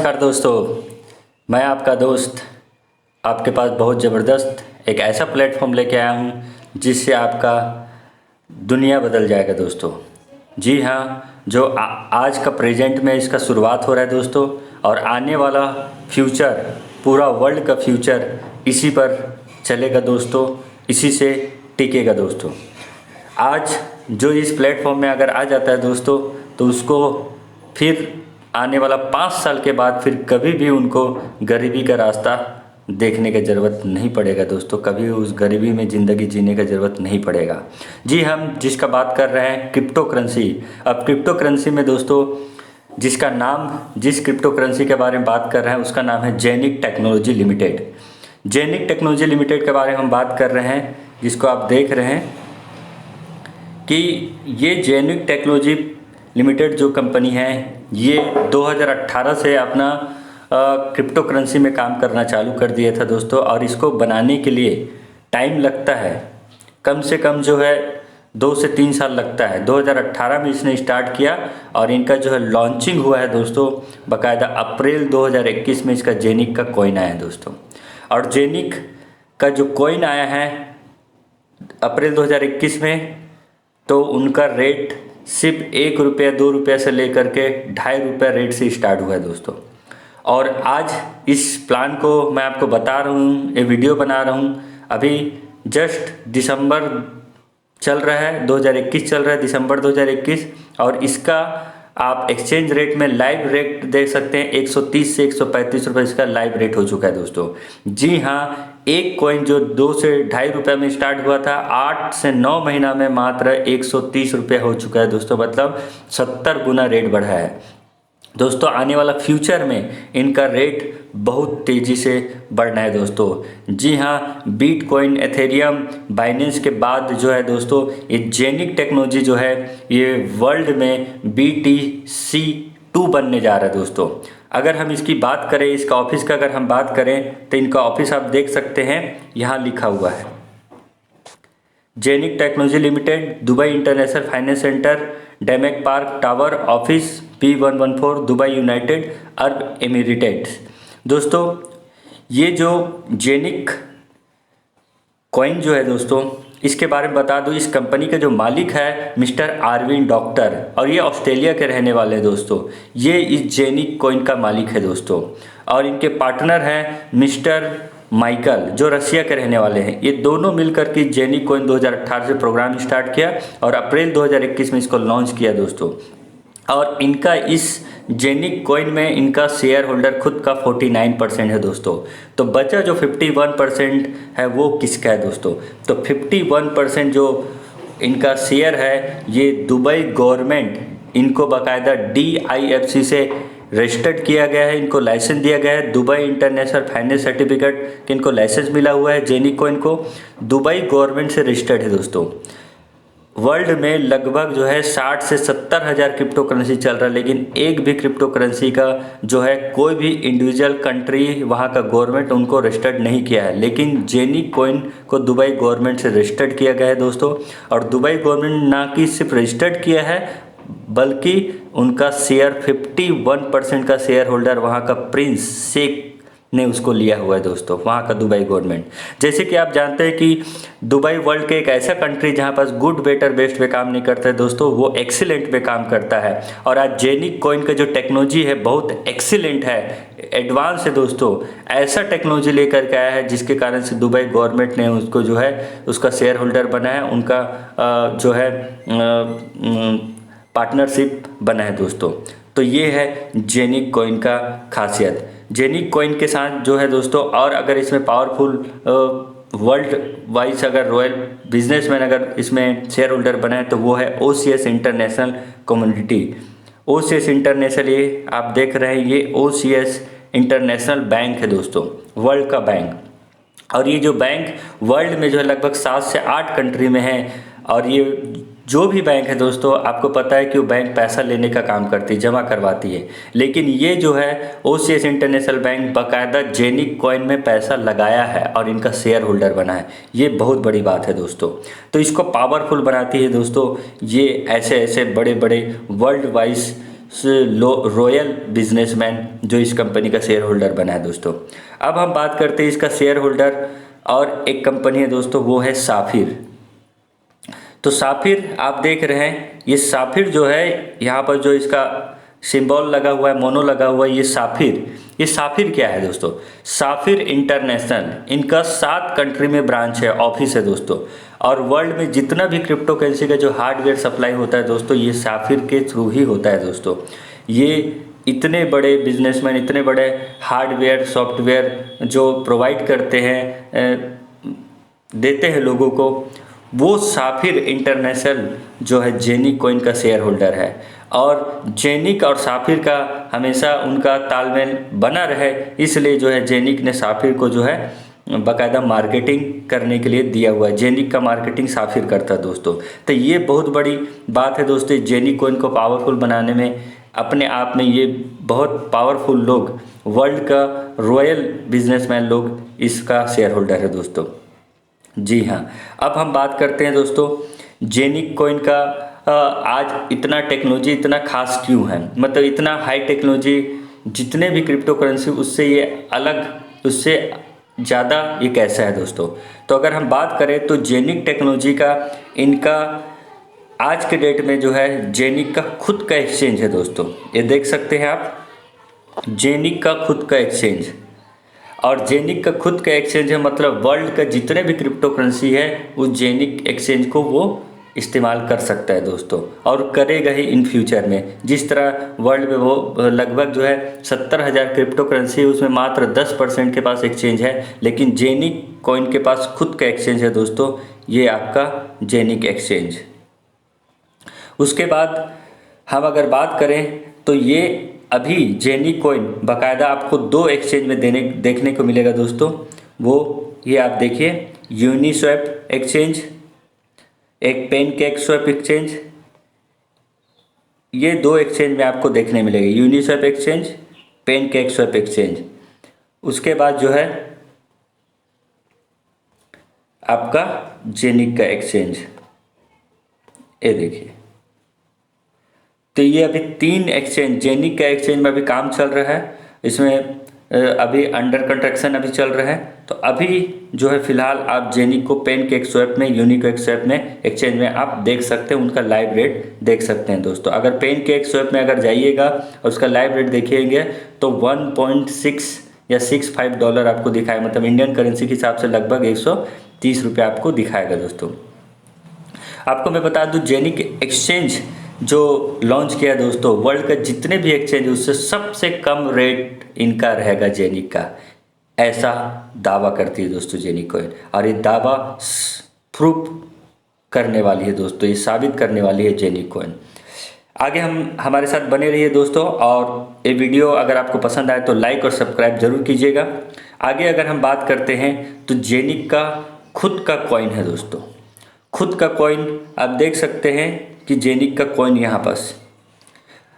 नमस्कार दोस्तों, मैं आपका दोस्त आपके पास बहुत ज़बरदस्त एक ऐसा प्लेटफॉर्म लेके आया हूँ जिससे आपका दुनिया बदल जाएगा दोस्तों। जी हाँ, जो आज का प्रेजेंट में इसका शुरुआत हो रहा है दोस्तों, और आने वाला फ्यूचर, पूरा वर्ल्ड का फ्यूचर इसी पर चलेगा दोस्तों, इसी से टिकेगा दोस्तों। आज जो इस प्लेटफॉर्म में अगर आ जाता है दोस्तों, तो उसको फिर आने वाला 5 साल के बाद फिर कभी भी उनको गरीबी का रास्ता देखने की ज़रूरत नहीं पड़ेगा दोस्तों। कभी उस गरीबी में ज़िंदगी जीने की ज़रूरत नहीं पड़ेगा। जी, हम जिसका बात कर रहे हैं क्रिप्टो करेंसी। अब क्रिप्टो करेंसी में दोस्तों जिसका नाम, जिस क्रिप्टो करेंसी के बारे में बात कर रहे हैं उसका नाम है genic technology limited. Zenik technology limited के बारे में हम बात कर रहे हैं, जिसको आप देख रहे हैं कि ये जेनिक टेक्नोलॉजी लिमिटेड जो कंपनी है, ये 2018 से अपना क्रिप्टो करेंसी में काम करना चालू कर दिया था दोस्तों। और इसको बनाने के लिए टाइम लगता है, कम से कम जो है 2 से 3 साल लगता है। 2018 में इसने स्टार्ट किया और इनका जो है लॉन्चिंग हुआ है दोस्तों बाकायदा अप्रैल 2021 में इसका जेनिक का कॉइन आया है दोस्तों। और जेनिक का जो कॉइन आया है अप्रैल 2021 में, तो उनका रेट सिर्फ 1 रुपया 2 रुपया से लेकर के 2.5 रुपया रेट से स्टार्ट हुआ है दोस्तों। और आज इस प्लान को मैं आपको बता रहा हूँ, ये वीडियो बना रहा हूँ। अभी जस्ट दिसंबर चल रहा है, 2021 चल रहा है, दिसंबर 2021। और इसका आप एक्सचेंज रेट में लाइव रेट देख सकते हैं, 130 से 135 रुपये इसका लाइव रेट हो चुका है दोस्तों। जी हाँ, एक कॉइन जो 2 से 2.5 रुपये में स्टार्ट हुआ था, 8 से 9 महीना में मात्र 130 रुपये हो चुका है दोस्तों। मतलब 70 गुना रेट बढ़ा है दोस्तों। आने वाला फ्यूचर में इनका रेट बहुत तेज़ी से बढ़ना है दोस्तों। जी हाँ, बिटकॉइन, एथेरियम, बाइनेंस के बाद जो है दोस्तों, ये जेनिक टेक्नोलॉजी जो है ये वर्ल्ड में BTC2 बनने जा रहा है दोस्तों। अगर हम इसकी बात करें, इसका ऑफिस का अगर हम बात करें, तो इनका ऑफिस आप देख सकते हैं, यहाँ लिखा हुआ है genic technology limited, Dubai International Finance Centre, Damac Park Tower, office P114, Dubai, United Arab Emirates. दोस्तों ये जो जेनिक कॉइन जो है दोस्तों, इसके बारे में बता दूं, इस कंपनी के जो मालिक है मिस्टर आरविन डॉक्टर, और ये ऑस्ट्रेलिया के रहने वाले हैं दोस्तों। ये इस जेनिक कॉइन का मालिक है दोस्तों। और इनके पार्टनर हैं मिस्टर माइकल, जो रसिया के रहने वाले हैं। ये दोनों मिलकर के जेनिक कॉइन 2018 से प्रोग्राम स्टार्ट किया और अप्रैल 2021 में इसको लॉन्च किया दोस्तों। और इनका इस जेनिक कॉइन में इनका शेयर होल्डर खुद का 49% है दोस्तों। तो बचा जो 51% है वो किसका है दोस्तों? तो 51% जो इनका शेयर है ये दुबई गवर्नमेंट इनको बाकायदा DIFC से रजिस्टर्ड किया गया है, इनको लाइसेंस दिया गया है। दुबई इंटरनेशनल फाइनेंस सर्टिफिकेट कि इनको लाइसेंस मिला हुआ है। जेनिक कॉइन को दुबई गवर्नमेंट से रजिस्टर्ड है दोस्तों। वर्ल्ड में लगभग जो है 60 से 70 हज़ार क्रिप्टो करेंसी चल रहा है, लेकिन एक भी क्रिप्टो करेंसी का जो है कोई भी इंडिविजुअल कंट्री, वहाँ का गवर्नमेंट उनको रजिस्टर्ड नहीं किया है। लेकिन जेनिक कॉइन को दुबई गवर्नमेंट से रजिस्टर्ड किया गया है दोस्तों। और दुबई गवर्नमेंट ना कि सिर्फ रजिस्टर्ड किया है, बल्कि उनका शेयर 51% का शेयर होल्डर वहाँ का प्रिंस शेख ने उसको लिया हुआ है दोस्तों, वहाँ का दुबई गवर्नमेंट। जैसे कि आप जानते हैं कि दुबई वर्ल्ड के एक ऐसा कंट्री जहाँ पास गुड बेटर बेस्ट पे काम नहीं करता है दोस्तों, वो एक्सीलेंट पे काम करता है। और आज जेनिक कॉइन का जो टेक्नोलॉजी है बहुत एक्सीलेंट है, एडवांस है दोस्तों। ऐसा टेक्नोलॉजी लेकर के आया है जिसके कारण से दुबई गवर्नमेंट ने उसको जो है उसका शेयर होल्डर बनाया, उनका जो है पार्टनरशिप बना है दोस्तों। तो ये है जेनिक कॉइन का खासियत। जेनिक कॉइन के साथ जो है दोस्तों, और अगर इसमें पावरफुल वर्ल्ड वाइज अगर रॉयल बिजनेसमैन अगर इसमें शेयर होल्डर बनाए, तो वो है OCS international community. OCS international, ये आप देख रहे हैं, ये OCS इंटरनेशनल बैंक है दोस्तों, वर्ल्ड का बैंक। और ये जो बैंक वर्ल्ड में जो है लगभग 7 से 8 कंट्री में है। और ये जो भी बैंक है दोस्तों, आपको पता है कि वो बैंक पैसा लेने का काम करती है, जमा करवाती है। लेकिन ये जो है OCS इंटरनेशनल बैंक बाकायदा जेनिक कॉइन में पैसा लगाया है और इनका शेयर होल्डर बना है। ये बहुत बड़ी बात है दोस्तों। तो इसको पावरफुल बनाती है दोस्तों ये ऐसे ऐसे बड़े बड़े वर्ल्ड वाइज रॉयल बिजनेसमैन जो इस कंपनी का शेयर होल्डर बना है दोस्तों। अब हम बात करते हैं इसका शेयर होल्डर और एक कंपनी है दोस्तों, वो है साफिर। तो साफिर आप देख रहे हैं, ये साफिर जो है यहाँ पर जो इसका सिंबल लगा हुआ है, मोनो लगा हुआ है, ये साफिर क्या है दोस्तों? साफिर इंटरनेशनल, इनका 7 कंट्री में ब्रांच है, ऑफिस है दोस्तों। और वर्ल्ड में जितना भी क्रिप्टो करेंसी का जो हार्डवेयर सप्लाई होता है दोस्तों, ये साफिर के थ्रू ही होता है दोस्तों। ये इतने बड़े बिजनेसमैन, इतने बड़े हार्डवेयर सॉफ्टवेयर जो प्रोवाइड करते हैं, देते हैं लोगों को, वो साफिर इंटरनेशनल जो है जेनिक कॉइन का शेयर होल्डर है। और जेनिक और साफिर का हमेशा उनका तालमेल बना रहे, इसलिए जो है जेनिक ने साफिर को जो है बाकायदा मार्केटिंग करने के लिए दिया हुआ है। जेनिक का मार्केटिंग साफिर करता है दोस्तों। तो ये बहुत बड़ी बात है दोस्तों, जेनिक कॉइन को पावरफुल बनाने में अपने आप में ये बहुत पावरफुल लोग, वर्ल्ड का रॉयल बिजनेसमैन लोग इसका शेयर होल्डर है दोस्तों। जी हाँ, अब हम बात करते हैं दोस्तों जेनिक कॉइन का। आज इतना टेक्नोलॉजी इतना खास क्यों है, मतलब इतना हाई टेक्नोलॉजी, जितने भी क्रिप्टो करेंसी उससे ये अलग, उससे ज़्यादा ये कैसा है दोस्तों? तो अगर हम बात करें तो जेनिक टेक्नोलॉजी का, इनका आज के डेट में जो है जेनिक का खुद का एक्सचेंज है दोस्तों। ये देख सकते हैं आप, जेनिक का खुद का एक्सचेंज। और जेनिक का खुद का एक्सचेंज है, मतलब वर्ल्ड का जितने भी क्रिप्टो करेंसी है उस जेनिक एक्सचेंज को वो इस्तेमाल कर सकता है दोस्तों, और करेगा ही इन फ्यूचर में। जिस तरह वर्ल्ड में वो लगभग जो है 70,000 क्रिप्टो करेंसी है, उसमें मात्र 10% के पास एक्सचेंज है, लेकिन जेनिक कॉइन के पास खुद का एक्सचेंज है दोस्तों। ये आपका जेनिक एक्सचेंज। उसके बाद हम अगर बात करें तो ये अभी जेनिक कॉइन बाकायदा आपको 2 एक्सचेंज में देखने को मिलेगा दोस्तों। वो ये आप देखिए, यूनिस्वैप एक्सचेंज, एक पेनकेक स्वैप एक्सचेंज, ये 2 एक्सचेंज में आपको देखने मिलेगा, Uniswap exchange, pancake swap exchange. उसके बाद जो है आपका जेनिक का एक्सचेंज, ये देखिए। तो ये अभी 3 एक्सचेंज, जेनिक का एक्सचेंज में अभी काम चल रहा है, इसमें अभी अंडर कंस्ट्रक्शन अभी चल रहा है। तो अभी जो है फिलहाल आप जेनिक को पेनकेक स्वैप में, यूनिक स्वैप में एक्सचेंज में आप देख सकते हैं, उनका लाइव रेट देख सकते हैं दोस्तों। अगर पेनकेक स्वैप में अगर जाइएगा और उसका लाइव रेट देखिएंगे तो 1.6 या $65 आपको दिखाएगा, मतलब इंडियन करेंसी के हिसाब से लगभग 130 रुपये आपको दिखाएगा दोस्तों। आपको मैं बता दूं, जेनिक एक्सचेंज जो लॉन्च किया दोस्तों, वर्ल्ड का जितने भी एक्सचेंज उससे सबसे कम रेट इनका रहेगा जेनिक का, ऐसा दावा करती है दोस्तों जेनिक कॉइन। और ये दावा प्रूफ करने वाली है दोस्तों, ये साबित करने वाली है जेनिक कॉइन। आगे हम हमारे साथ बने रहिए दोस्तों, और ये वीडियो अगर आपको पसंद आए तो लाइक और सब्सक्राइब जरूर कीजिएगा। आगे अगर हम बात करते हैं तो जेनिक का खुद का कॉइन है दोस्तों, खुद का कॉइन आप देख सकते हैं कि जेनिक का कॉइन यहाँ पास,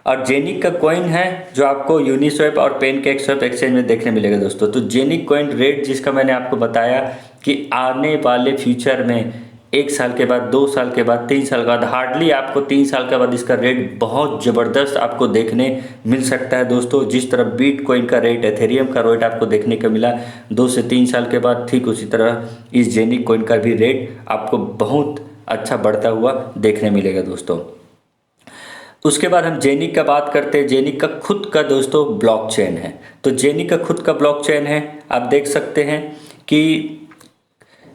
और जेनिक का कॉइन है जो आपको यूनिस्वैप और पेनकेक स्वैप एक्सचेंज में देखने मिलेगा दोस्तों। तो जेनिक कॉइन रेट जिसका मैंने आपको बताया कि आने वाले फ्यूचर में 1 साल के बाद, 2 साल के बाद, 3 साल के बाद, हार्डली आपको 3 साल के बाद इसका रेट बहुत ज़बरदस्त आपको देखने मिल सकता है दोस्तों। जिस तरह बिटकॉइन का रेट, एथेरियम का रेट आपको देखने को मिला 2 से 3 साल के बाद, ठीक उसी तरह इस जेनिक कॉइन का भी रेट आपको बहुत अच्छा बढ़ता हुआ देखने मिलेगा दोस्तों। उसके बाद हम जेनिक का बात करते हैं। जेनिक का खुद का दोस्तों ब्लॉकचेन है। तो जेनिक का खुद का ब्लॉकचेन है, आप देख सकते हैं कि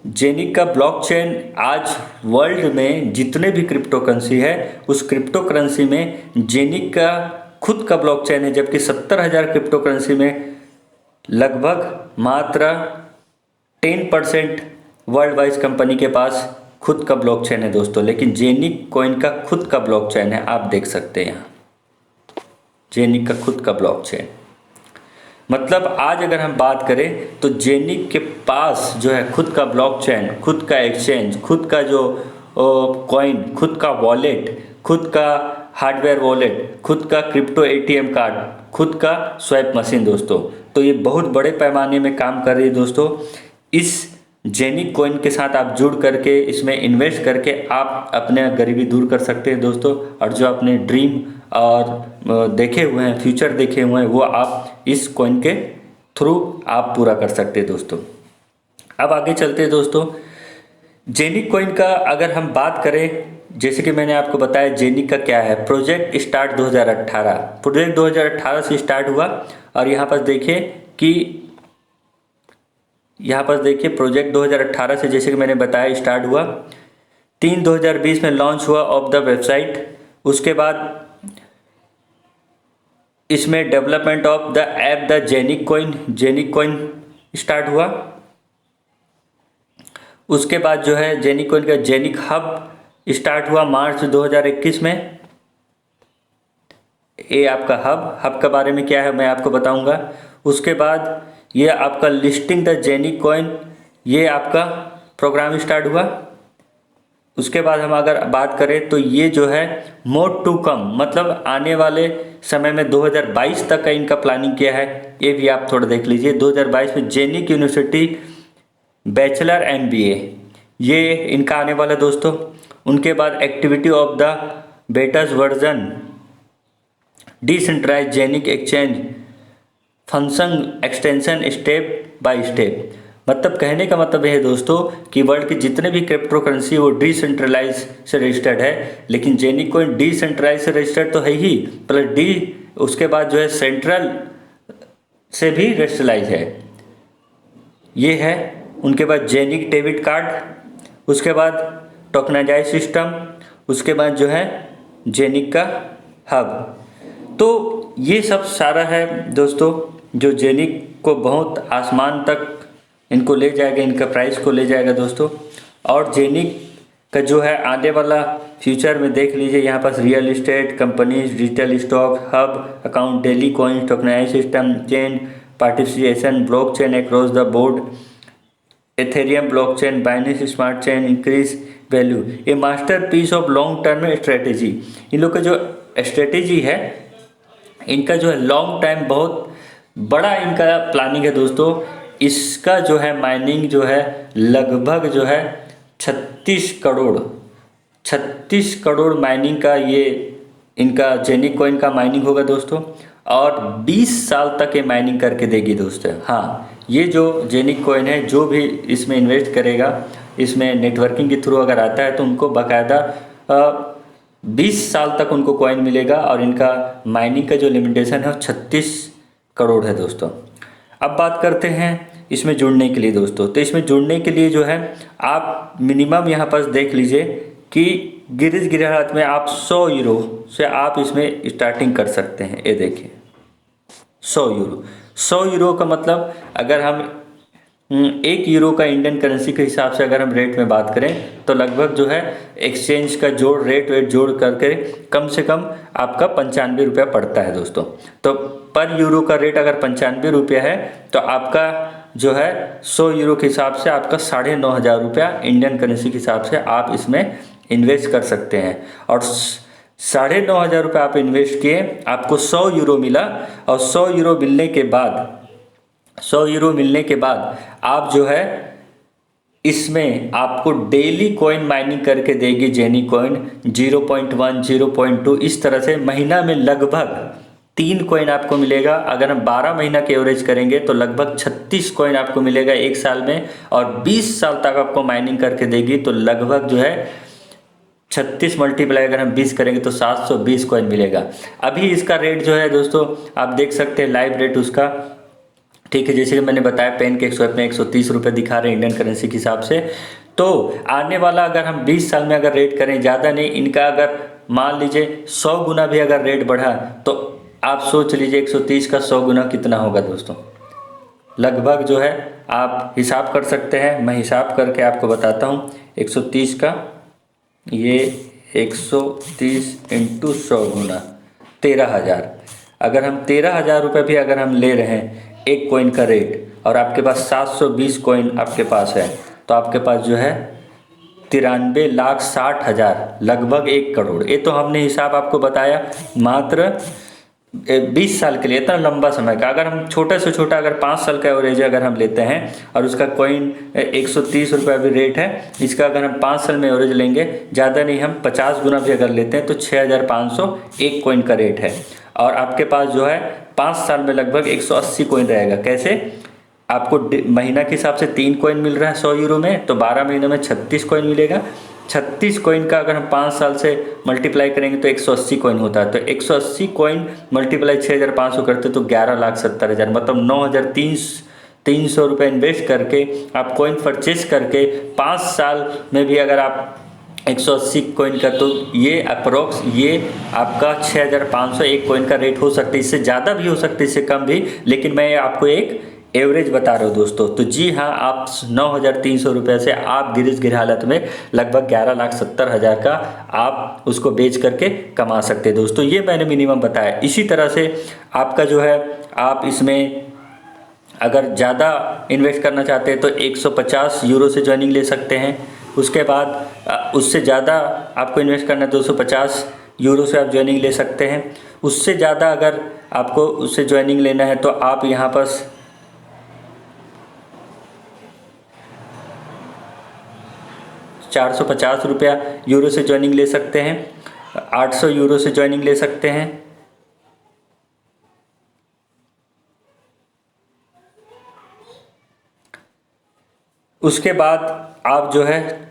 जेनिक का ब्लॉकचेन आज वर्ल्ड में जितने भी क्रिप्टो करेंसी है उस क्रिप्टो करेंसी में जेनिक का खुद का ब्लॉकचेन है, जबकि 70,000 क्रिप्टो करेंसी में लगभग मात्र 10% वर्ल्ड वाइज कंपनी के पास खुद का ब्लॉकचेन है दोस्तों। लेकिन जेनिक कॉइन का खुद का ब्लॉकचेन है, आप देख सकते हैं यहाँ जेनिक का खुद का ब्लॉकचेन। मतलब आज अगर हम बात करें तो जेनिक के पास जो है खुद का ब्लॉकचेन, खुद का एक्सचेंज, खुद का जो कॉइन, खुद का वॉलेट, खुद का हार्डवेयर वॉलेट, खुद का क्रिप्टो एटीएम कार्ड, खुद का स्वैप मशीन दोस्तों। तो ये बहुत बड़े पैमाने में काम कर रही है दोस्तों। इस जेनिक कॉइन के साथ आप जुड़ करके इसमें इन्वेस्ट करके आप अपने गरीबी दूर कर सकते हैं दोस्तों, और जो अपने ड्रीम और देखे हुए हैं, फ्यूचर देखे हुए हैं, वो आप इस कॉइन के थ्रू आप पूरा कर सकते हैं दोस्तों। अब आगे चलते हैं दोस्तों। जेनिक कॉइन का अगर हम बात करें, जैसे कि मैंने आपको बताया जेनिक का क्या है। प्रोजेक्ट स्टार्ट 2018, प्रोजेक्ट 2018 से स्टार्ट हुआ और यहाँ पर देखिए कि यहाँ पर देखिए प्रोजेक्ट 2018 से, जैसे कि मैंने बताया, स्टार्ट हुआ। 3/2020 में लॉन्च हुआ ऑफ द वेबसाइट। उसके बाद इसमें development of the app the Zenik coin start हुआ। उसके बाद जो है जेनिक कॉइन का जेनिक हब स्टार्ट हुआ मार्च 2021 में। ये आपका हब के बारे में क्या है मैं आपको बताऊंगा। उसके बाद ये आपका लिस्टिंग द जेनिक कॉइन, ये आपका प्रोग्राम स्टार्ट हुआ। उसके बाद हम अगर बात करें तो ये जो है मोर टू कम, मतलब आने वाले समय में 2022 तक का इनका प्लानिंग किया है। ये भी आप थोड़ा देख लीजिए। 2022 में जेनिक यूनिवर्सिटी बैचलर MBA ये इनका आने वाला दोस्तों। उनके बाद activity of the betas version decentralised Zenik exchange function extension step by step. मतलब कहने का मतलब यह है दोस्तों कि वर्ल्ड के जितने भी क्रिप्टो करेंसी वो डिसेंट्रलाइज से रजिस्टर्ड है, लेकिन जेनिक कॉइन डिसेंट्रलाइज से रजिस्टर्ड तो है ही, प्लस उसके बाद जो है सेंट्रल से भी रजिस्टरलाइज है, ये है। उनके बाद जेनिक डेबिट कार्ड, उसके बाद टोकनाइजाइज सिस्टम, उसके बाद जो है जेनिक का हब। तो ये सब सारा है दोस्तों जो जेनिक को बहुत आसमान तक इनको ले जाएगा, इनका प्राइस को ले जाएगा दोस्तों। और जेनिक का जो है आने वाला फ्यूचर में देख लीजिए, यहाँ पास real estate companies, digital stock, hub account, daily coin, tokenise system, chain participation, blockchain across the board, Ethereum blockchain, Binance smart chain, increase value, a masterpiece of long term strategy. इन लोग का जो strategy है, इनका जो है long time बहुत बड़ा इनका प्लानिंग है दोस्तों। इसका जो है माइनिंग जो है लगभग जो है 36 करोड़ माइनिंग का ये इनका जेनिक कॉइन का माइनिंग होगा दोस्तों। और 20 साल तक ये माइनिंग करके देगी दोस्तों। हाँ, ये जो जेनिक कॉइन है, जो भी इसमें इन्वेस्ट करेगा, इसमें नेटवर्किंग के थ्रू अगर आता है तो उनको बाकायदा 20 साल तक उनको कॉइन मिलेगा। और इनका माइनिंग का जो लिमिटेशन है वो 36 करोड़ है दोस्तों। अब बात करते हैं इसमें जुड़ने के लिए दोस्तों। तो इसमें जुड़ने के लिए जो है आप मिनिमम यहाँ पर देख लीजिए कि गिरिज हालत में आप 100 यूरो से आप इसमें स्टार्टिंग कर सकते हैं। ये देखिए 100 यूरो का मतलब अगर हम 1 यूरो का इंडियन करेंसी के हिसाब से अगर हम रेट में बात करें तो लगभग जो है एक्सचेंज का रेट जोड़ करके कम से कम आपका 95 रुपया पड़ता है दोस्तों। तो पर यूरो का रेट अगर 95 रुपया है तो आपका जो है 100 यूरो के हिसाब से आपका 9,500 रुपया इंडियन करेंसी के हिसाब से आप इसमें इन्वेस्ट कर सकते हैं। और 9,500 रुपये आप इन्वेस्ट किए, आपको 100 यूरो मिला। और 100 यूरो मिलने के बाद आप जो है इसमें आपको डेली कॉइन माइनिंग करके देगी जेनिक कॉइन 0.1 0.2 इस तरह से महीना में लगभग 3 कॉइन आपको मिलेगा। अगर हम 12 महीना के एवरेज करेंगे तो लगभग 36 कॉइन आपको मिलेगा 1 साल में। और 20 साल तक आपको माइनिंग करके देगी तो लगभग जो है 36 मल्टीप्लाई अगर हम 20 करेंगे तो 720 कॉइन मिलेगा। अभी इसका रेट जो है दोस्तों आप देख सकते हैं लाइव रेट उसका, ठीक है। जैसे कि मैंने बताया पेन के 100 में 130 रुपये दिखा रहे हैं इंडियन करेंसी के हिसाब से। तो आने वाला अगर हम 20 साल में अगर रेट करें, ज़्यादा नहीं, इनका अगर मान लीजिए 100 गुना भी अगर रेट बढ़ा तो आप सोच लीजिए 130 का 100 गुना कितना होगा दोस्तों। लगभग जो है आप हिसाब कर सकते हैं, मैं हिसाब करके आपको बताता हूँ। 130 का ये 130 इंटू 100 गुना 13,000। अगर हम 13,000 रुपये भी अगर हम ले रहे हैं एक कॉइन का रेट और आपके पास 720 कॉइन आपके पास है तो आपके पास जो है 93,60,000 लगभग 1 करोड़। ये तो हमने हिसाब आपको बताया मात्र 20 साल के लिए, इतना लंबा समय का। अगर हम छोटे से छोटा अगर 5 साल का एवरेज अगर हम लेते हैं और उसका कॉइन 130 रुपये भी रेट है इसका, अगर हम 5 साल में एवरेज लेंगे, ज़्यादा नहीं, हम 50 गुना भी अगर लेते हैं तो 6500 एक कॉइन का रेट है। और आपके पास जो है 5 साल में लगभग 180 कॉइन रहेगा। कैसे? आपको महीना के हिसाब से 3 कॉइन मिल रहा है 100 यूरो में, तो 12 महीनों में 36 कॉइन मिलेगा। 36 कॉइन का अगर हम 5 साल से मल्टीप्लाई करेंगे तो 180 कॉइन होता है। तो 180 कॉइन मल्टीप्लाई 6500 करते तो 11,70,000, मतलब 9,300 रुपये इन्वेस्ट करके आप कॉइन परचेज करके 5 साल में भी अगर आप 180 कॉइन का, तो ये अप्रोक्स ये आपका 6500 एक कॉइन का रेट हो सकता है। इससे ज़्यादा भी हो सकता है, इससे कम भी, लेकिन मैं आपको एक एवरेज बता रहा हूँ दोस्तों। तो जी हाँ, आप 9,300 रुपये से आप गिर हालत में लगभग 11,70,000 का आप उसको बेच करके कमा सकते हैं दोस्तों। ये मैंने मिनिमम बताया। इसी तरह से आपका जो है, आप इसमें अगर ज़्यादा इन्वेस्ट करना चाहते हैं तो 150 यूरो से ज्वाइनिंग ले सकते हैं। उसके बाद उससे ज़्यादा आपको इन्वेस्ट करना है 250 यूरो से आप ज्वाइनिंग ले सकते हैं। उससे ज़्यादा अगर आपको उससे ज्वाइनिंग लेना है तो आप यहाँ पर 450 रुपया यूरो से ज्वाइनिंग ले सकते हैं, 800 यूरो से ज्वाइनिंग ले सकते हैं। उसके बाद आप जो है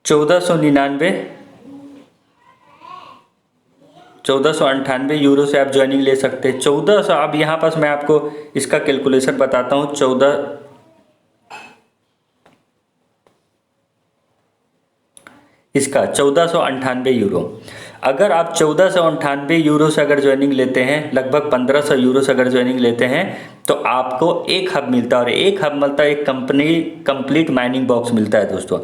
1498 यूरो से आप ज्वाइनिंग ले सकते हैं। 1400, अब यहाँ पास मैं आपको इसका कैलकुलेशन बताता हूँ। 1498 यूरो। अगर आप 1498 यूरो से अगर ज्वाइनिंग लेते हैं, लगभग 1500 यूरो से अगर ज्वाइनिंग लेते हैं, तो आपको एक हब मिलता है। और एक हब मिलता है, एक कंप्लीट माइनिंग बॉक्स मिलता है दोस्तों।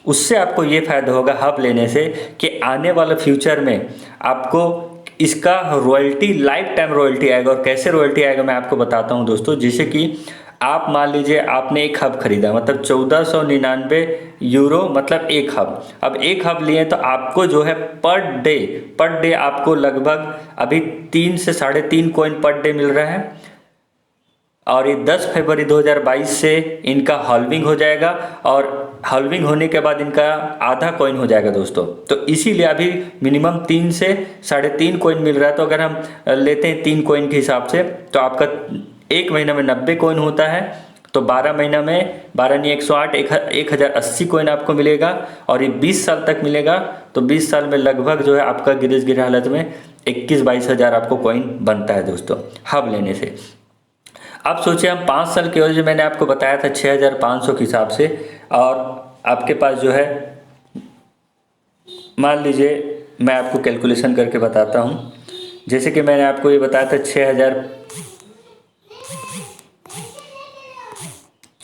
उससे आपको ये फ़ायदा होगा हब लेने से कि आने वाले फ्यूचर में आपको इसका रॉयल्टी, लाइफ टाइम रॉयल्टी आएगा। और कैसे रॉयल्टी आएगा मैं आपको बताता हूँ दोस्तों। जैसे कि आप मान लीजिए आपने एक हब खरीदा, मतलब 1499 यूरो, मतलब एक हब। अब एक हब लिए तो आपको जो है पर डे आपको लगभग अभी 3 से 3.5 कॉइन पर डे मिल रहा है। और ये 10 फरवरी 2022 से इनका हॉल्विंग हो जाएगा, और हॉल्विंग होने के बाद इनका आधा कॉइन हो जाएगा दोस्तों। तो इसीलिए अभी मिनिमम 3 से 3.5 कॉइन मिल रहा है। तो अगर हम लेते हैं 3 कॉइन के हिसाब से, तो आपका एक महीना में 90 कॉइन होता है। तो 12 महीना में 12 नहीं 108, 1080 कॉइन आपको मिलेगा। और ये 20 साल तक मिलेगा। तो 20 साल में लगभग जो है आपका गिर हालत में 21-22 हज़ार आपको कॉइन बनता है दोस्तों हब लेने से। अब सोचिए, हम 5 साल के एवरेज मैंने आपको बताया था 6500 के हिसाब से, और आपके पास जो है, मान लीजिए मैं आपको कैलकुलेशन करके बताता हूँ। जैसे कि मैंने आपको ये बताया था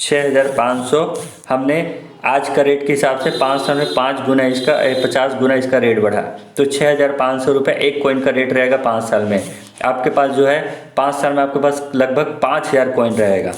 6,500 हमने आज का रेट के हिसाब से 5 साल में 5 गुना इसका 50 गुना इसका रेट बढ़ा। तो 6,500 रुपये एक कॉइन का रेट रहेगा 5 साल में। आपके पास जो है 5 साल में आपके पास लगभग 5,000 कॉइन रहेगा।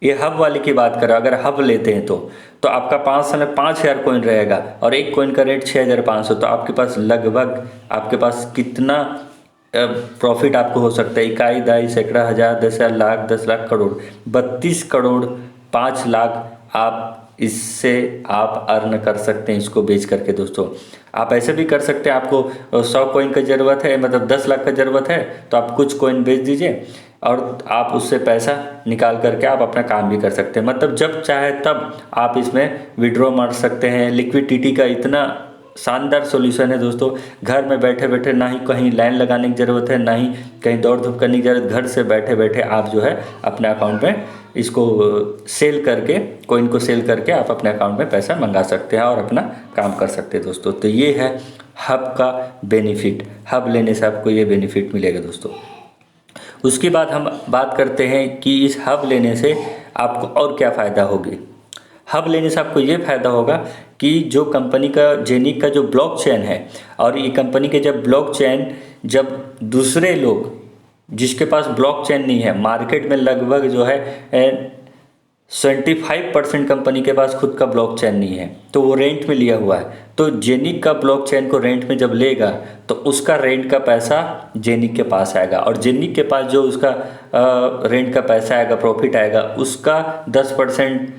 ये हब वाले की बात करें, अगर हब लेते हैं तो आपका 5 साल में 5,000 कॉइन रहेगा, और एक कॉइन का रेट 6,500। तो आपके पास लगभग आपके पास कितना प्रॉफिट आपको हो सकता है? इकाई, दहाई, सैकड़ा, हज़ार, 10,000, लाख, 10 लाख, करोड़, 32 करोड़ 5 लाख आप इससे आप अर्न कर सकते हैं इसको बेच करके दोस्तों। आप ऐसे भी कर सकते हैं, आपको 100 कॉइन का ज़रूरत है, मतलब 10 लाख का ज़रूरत है, तो आप कुछ कॉइन बेच दीजिए और आप उससे पैसा निकाल करके आप अपना काम भी कर सकते हैं। मतलब जब चाहे तब आप इसमें विड्रॉ मार सकते हैं। लिक्विडिटी का इतना शानदार सॉल्यूशन है दोस्तों। घर में बैठे बैठे, ना ही कहीं लाइन लगाने की ज़रूरत है, ना ही कहीं दौड़ धूप करने की ज़रूरत। घर से बैठे बैठे आप जो है अपने अकाउंट में इसको सेल करके, कॉइन को सेल करके आप अपने अकाउंट में पैसा मंगा सकते हैं और अपना काम कर सकते हैं दोस्तों। तो ये है हब का बेनिफिट। हब लेने से आपको ये बेनिफिट मिलेगा दोस्तों। उसके बाद हम बात करते हैं कि इस हब लेने से आपको और क्या फ़ायदा होगी। हब लेने से आपको ये फ़ायदा होगा कि जो कंपनी का जेनिक का जो ब्लॉकचेन है, और ये कंपनी के जब ब्लॉकचेन, जब दूसरे लोग जिसके पास ब्लॉकचेन नहीं है, मार्केट में लगभग जो है 75% कंपनी के पास खुद का ब्लॉकचेन नहीं है, तो वो रेंट में लिया हुआ है। तो जेनिक का ब्लॉकचेन को रेंट में जब लेगा तो उसका रेंट का पैसा जेनिक के पास आएगा, और जेनिक के पास जो उसका रेंट का पैसा आएगा, प्रॉफिट आएगा, उसका 10%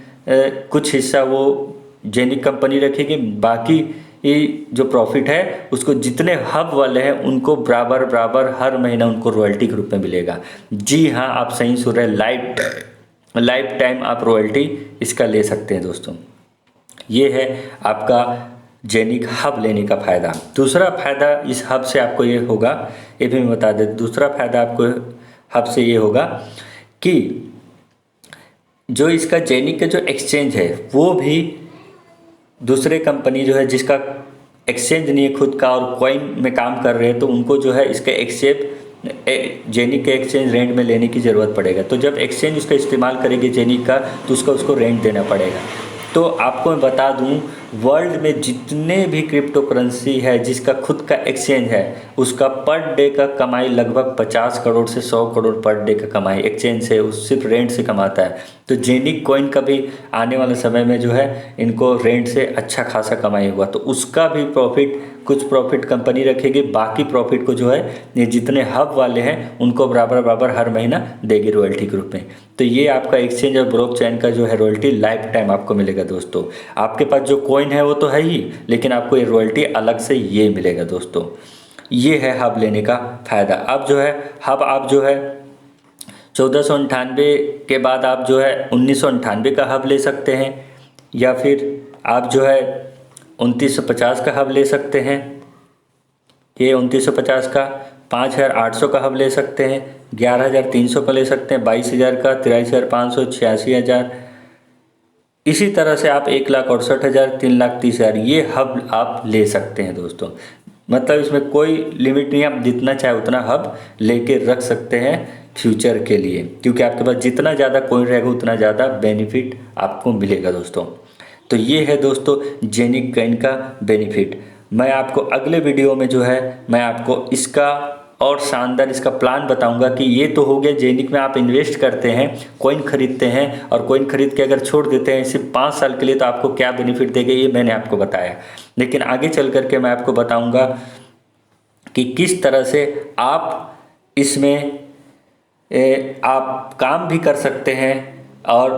कुछ हिस्सा वो जेनिक कंपनी रखेगी। बाकी ये जो प्रॉफिट है उसको जितने हब वाले हैं उनको बराबर बराबर हर महीना उनको रॉयल्टी के रूप में मिलेगा। जी हाँ, आप सही सुन रहे हैं, लाइफ टाइम आप रॉयल्टी इसका ले सकते हैं दोस्तों। ये है आपका जेनिक हब लेने का फ़ायदा। दूसरा फ़ायदा इस हब से आपको ये होगा, ये भी मैं बता दें, दूसरा फ़ायदा आपको हब से ये होगा कि जो इसका जेनिक का जो एक्सचेंज है वो भी दूसरे कंपनी जो है जिसका एक्सचेंज नहीं है खुद का और कॉइन में काम कर रहे हैं, तो उनको जो है इसका जेनिक का एक्सचेंज रेंट में लेने की ज़रूरत पड़ेगा। तो जब एक्सचेंज उसका इस्तेमाल करेंगे जेनिक का, तो उसको रेंट देना पड़ेगा। तो आपको मैं बता दूं, वर्ल्ड में जितने भी क्रिप्टो करेंसी है जिसका खुद का एक्सचेंज है, उसका पर डे का कमाई लगभग 50 करोड़ से 100 करोड़ पर डे का कमाई एक्सचेंज से, उस सिर्फ रेंट से कमाता है। तो जेनिक कॉइन का भी आने वाले समय में जो है इनको रेंट से अच्छा खासा कमाई हुआ, तो उसका भी कुछ प्रॉफिट कंपनी रखेगी, बाकी प्रॉफिट को जो है ये जितने हब वाले हैं उनको बराबर बराबर हर महीना देगी रॉयल्टी के रूप में। तो ये आपका एक्सचेंज और ब्लॉकचेन का जो है रॉयल्टी लाइफ टाइम आपको मिलेगा दोस्तों। आपके पास जो कॉइन है वो तो है ही, लेकिन आपको ये रॉयल्टी अलग से ये मिलेगा दोस्तों। ये है हब लेने का फ़ायदा। अब जो है हब आप जो है 1498 के बाद आप जो है 1998 का हब ले सकते हैं, या फिर आप जो है 2950 का हब ले सकते हैं। ये 2950 का, 5800 का हब ले सकते हैं, 11300 का ले सकते हैं, 22000 का, 83500, 86000। इसी तरह से आप 1,68,000, 3,30,000 ये हब आप ले सकते हैं दोस्तों। मतलब इसमें कोई लिमिट नहीं है, आप जितना चाहे उतना हब लेके रख सकते हैं फ्यूचर के लिए, क्योंकि आपके पास जितना ज़्यादा कॉइन रहेगा उतना ज़्यादा बेनिफिट आपको मिलेगा दोस्तों। तो ये है दोस्तों जेनिक कॉइन का बेनिफिट। मैं आपको अगले वीडियो में जो है मैं आपको इसका और शानदार इसका प्लान बताऊंगा कि ये तो हो गया जेनिक में आप इन्वेस्ट करते हैं, कॉइन खरीदते हैं, और कॉइन खरीद के अगर छोड़ देते हैं सिर्फ 5 साल के लिए, तो आपको क्या बेनिफिट देगा ये मैंने आपको बताया। लेकिन आगे चल करके मैं आपको बताऊंगा कि किस तरह से आप इसमें आप काम भी कर सकते हैं, और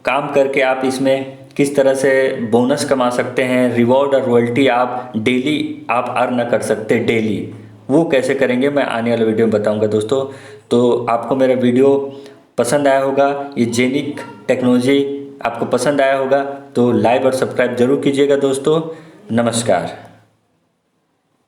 काम करके आप इसमें किस तरह से बोनस कमा सकते हैं, रिवॉर्ड और रॉयल्टी आप डेली आप अर्न कर सकते हैं डेली। वो कैसे करेंगे मैं आने वाले वीडियो में बताऊंगा दोस्तों। तो आपको मेरा वीडियो पसंद आया होगा, ये जेनिक टेक्नोलॉजी आपको पसंद आया होगा, तो लाइक और सब्सक्राइब जरूर कीजिएगा दोस्तों। नमस्कार।